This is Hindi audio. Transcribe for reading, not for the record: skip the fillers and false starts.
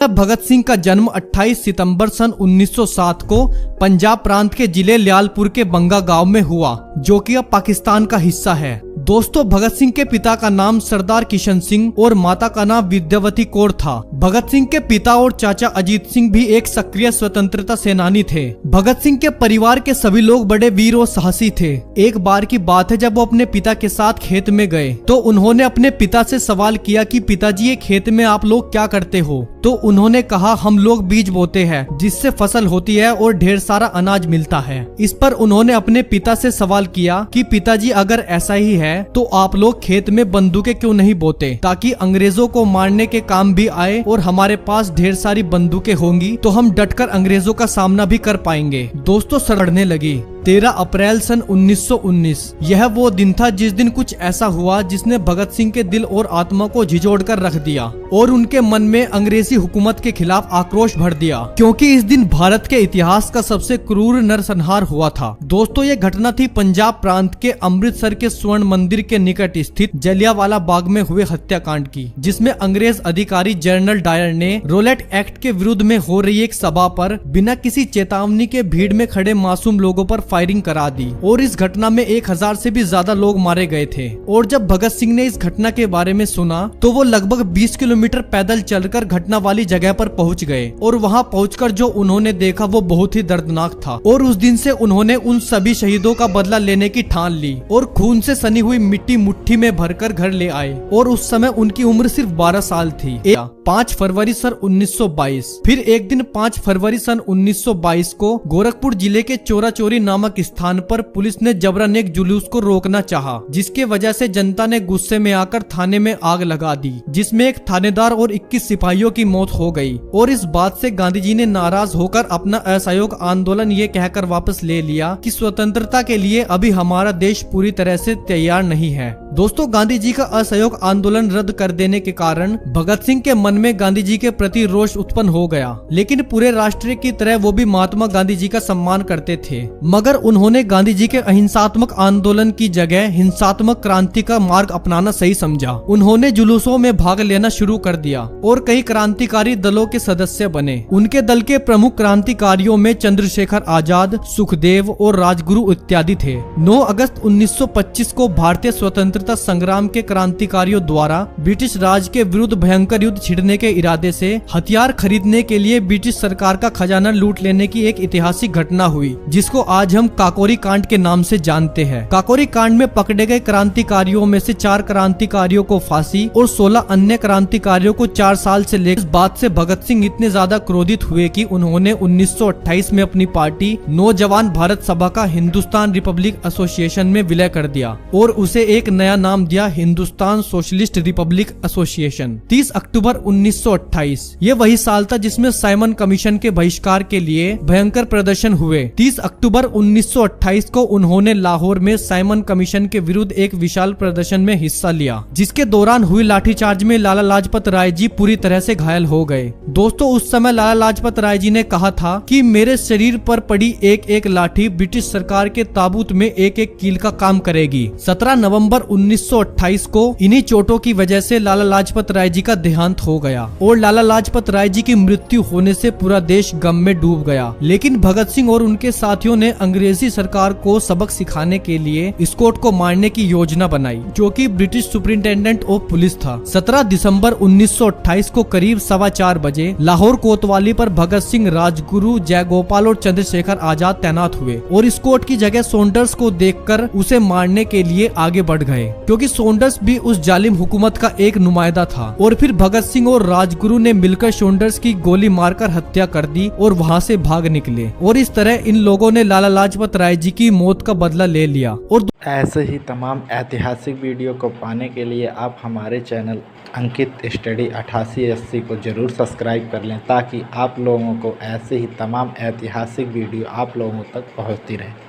भगत सिंह का जन्म 28 सितंबर सन 1907 को पंजाब प्रांत के जिले ल्यालपुर के बंगा गांव में हुआ, जो कि अब पाकिस्तान का हिस्सा है। दोस्तों, भगत सिंह के पिता का नाम सरदार किशन सिंह और माता का नाम विद्यावती कौर था। भगत सिंह के पिता और चाचा अजीत सिंह भी एक सक्रिय स्वतंत्रता सेनानी थे। भगत सिंह के परिवार के सभी लोग बड़े वीर और साहसी थे। एक बार की बात है, जब वो अपने पिता के साथ खेत में गए तो उन्होंने अपने पिता से सवाल किया कि पिताजी, ये खेत में आप लोग क्या करते हो? तो उन्होंने कहा, हम लोग बीज बोते हैं जिससे फसल होती है और ढेर सारा अनाज मिलता है। इस पर उन्होंने अपने पिता से सवाल किया कि पिताजी, अगर ऐसा ही है तो आप लोग खेत में बंदूकें क्यों नहीं बोते, ताकि अंग्रेजों को मारने के काम भी आए और हमारे पास ढेर सारी बंदूकें होंगी तो हम डटकर अंग्रेजों का सामना भी कर पाएंगे। दोस्तों, सड़ने लगी 13 अप्रैल सन 1919। यह वो दिन था जिस दिन कुछ ऐसा हुआ जिसने भगत सिंह के दिल और आत्मा को झिझोड़ कर रख दिया और उनके मन में अंग्रेजी हुकूमत के खिलाफ आक्रोश भर दिया, क्योंकि इस दिन भारत के इतिहास का सबसे क्रूर नरसंहार हुआ था। दोस्तों, ये घटना थी पंजाब प्रांत के अमृतसर के स्वर्ण मंदिर के निकट स्थित जलियांवाला बाग में हुए हत्याकांड की, जिसमें अंग्रेज अधिकारी जनरल डायर ने रोलेट एक्ट के विरुद्ध में हो रही एक सभा पर बिना किसी चेतावनी के भीड़ में खड़े मासूम लोगों पर फायरिंग करा दी और इस घटना में 1000 से भी ज्यादा लोग मारे गए थे। और जब भगत सिंह ने इस घटना के बारे में सुना तो वो लगभग 20 किलोमीटर पैदल चलकर घटना वाली जगह पर पहुंच गए और वहां पहुंचकर जो उन्होंने देखा वो बहुत ही दर्दनाक था। और उस दिन से उन्होंने उन सभी शहीदों का बदला लेने की ठान ली और खून से सनी हुई मिट्टी मुट्ठी में भरकर घर ले आए। और उस समय उनकी उम्र सिर्फ 12 साल थी। 5 फरवरी सन 1922। फिर एक दिन 5 फरवरी सन 1922 को गोरखपुर जिले के चोरा चोरी नामक स्थान पर पुलिस ने जबरन एक जुलूस को रोकना चाहा, जिसके वजह से जनता ने गुस्से में आकर थाने में आग लगा दी, जिसमें एक थानेदार और 21 सिपाहियों की मौत हो गई। और इस बात से गांधी जी ने नाराज होकर अपना असहयोग आंदोलन ये कहकर वापस ले लिया कि स्वतंत्रता के लिए अभी हमारा देश पूरी तरह से तैयार नहीं है। दोस्तों, गांधी जी का असहयोग आंदोलन रद्द कर देने के कारण भगत सिंह के मन में गांधी जी के प्रति रोष उत्पन्न हो गया, लेकिन पूरे राष्ट्र की तरह वो भी महात्मा गांधी जी का सम्मान करते थे। मगर उन्होंने गांधी जी के अहिंसात्मक आंदोलन की जगह हिंसात्मक क्रांति का मार्ग अपनाना सही समझा। उन्होंने जुलूसों में भाग लेना शुरू कर दिया और कई क्रांतिकारी दलों के सदस्य बने। उनके दल के प्रमुख क्रांतिकारियों में चंद्रशेखर आजाद, सुखदेव और राजगुरु इत्यादि थे। 9 अगस्त 1925 को भारतीय स्वतंत्रता संग्राम के क्रांतिकारियों द्वारा ब्रिटिश राज के विरुद्ध भयंकर युद्ध छिड़ने के इरादे से हथियार खरीदने के लिए ब्रिटिश सरकार का खजाना लूट लेने की एक ऐतिहासिक घटना हुई, जिसको आज हम काकोरी कांड के नाम से जानते हैं। काकोरी कांड में पकड़े गए क्रांतिकारियों में से 4 क्रांतिकारियों को फांसी और 16 अन्य क्रांतिकारियों को 4 साल से लेकर। इस बात से भगत सिंह इतने ज्यादा क्रोधित हुए कि उन्होंने 1928 में अपनी पार्टी नौजवान भारत सभा का हिंदुस्तान रिपब्लिक एसोसिएशन में विलय कर दिया और उसे एक नया नाम दिया, हिंदुस्तान सोशलिस्ट रिपब्लिक एसोसिएशन। 30 अक्टूबर 1928 ये वही साल था जिसमें साइमन कमीशन के बहिष्कार के लिए भयंकर प्रदर्शन हुए। 30 अक्टूबर 1928 को उन्होंने लाहौर में साइमन कमीशन के विरुद्ध एक विशाल प्रदर्शन में हिस्सा लिया, जिसके दौरान हुई लाठीचार्ज में लाला लाजपत राय जी पूरी तरह से घायल हो गए। दोस्तों, उस समय लाला लाजपत राय जी ने कहा था कि मेरे शरीर पर पड़ी एक एक लाठी ब्रिटिश सरकार के ताबूत में एक एक कील का काम करेगी। 17 नवंबर 1928 को इन्हीं चोटों की वजह से लाला लाजपत राय जी का देहांत हो गया और लाला लाजपत राय जी की मृत्यु होने से पूरा देश गम में डूब गया। लेकिन भगत सिंह और उनके साथियों ने अंग्रेजी सरकार को सबक सिखाने के लिए स्कॉट को मारने की योजना बनाई, जो कि ब्रिटिश सुपरिंटेंडेंट ऑफ पुलिस था। 17 दिसंबर 1928 को करीब 4:15 बजे लाहौर कोतवाली पर भगत सिंह, राजगुरु, जयगोपाल और चंद्रशेखर आजाद तैनात हुए और स्कॉट की जगह सॉन्डर्स को देखकर उसे मारने के लिए आगे बढ़ गए, क्योंकि सॉन्डर्स भी उस जालिम हुकूमत का एक नुमाइंदा था। और फिर भगत सिंह और राजगुरु ने मिलकर सॉन्डर्स की गोली मारकर हत्या कर दी और वहां से भाग निकले। और इस तरह इन लोगों ने लाला लाजपत राय जी की मौत का बदला ले लिया। और ऐसे ही तमाम ऐतिहासिक वीडियो को पाने के लिए आप हमारे चैनल अंकित स्टडी 8880 को जरूर सब्सक्राइब कर लें, ताकि आप लोगों को ऐसे ही तमाम ऐतिहासिक वीडियो आप लोगों तक पहुंचती रहे।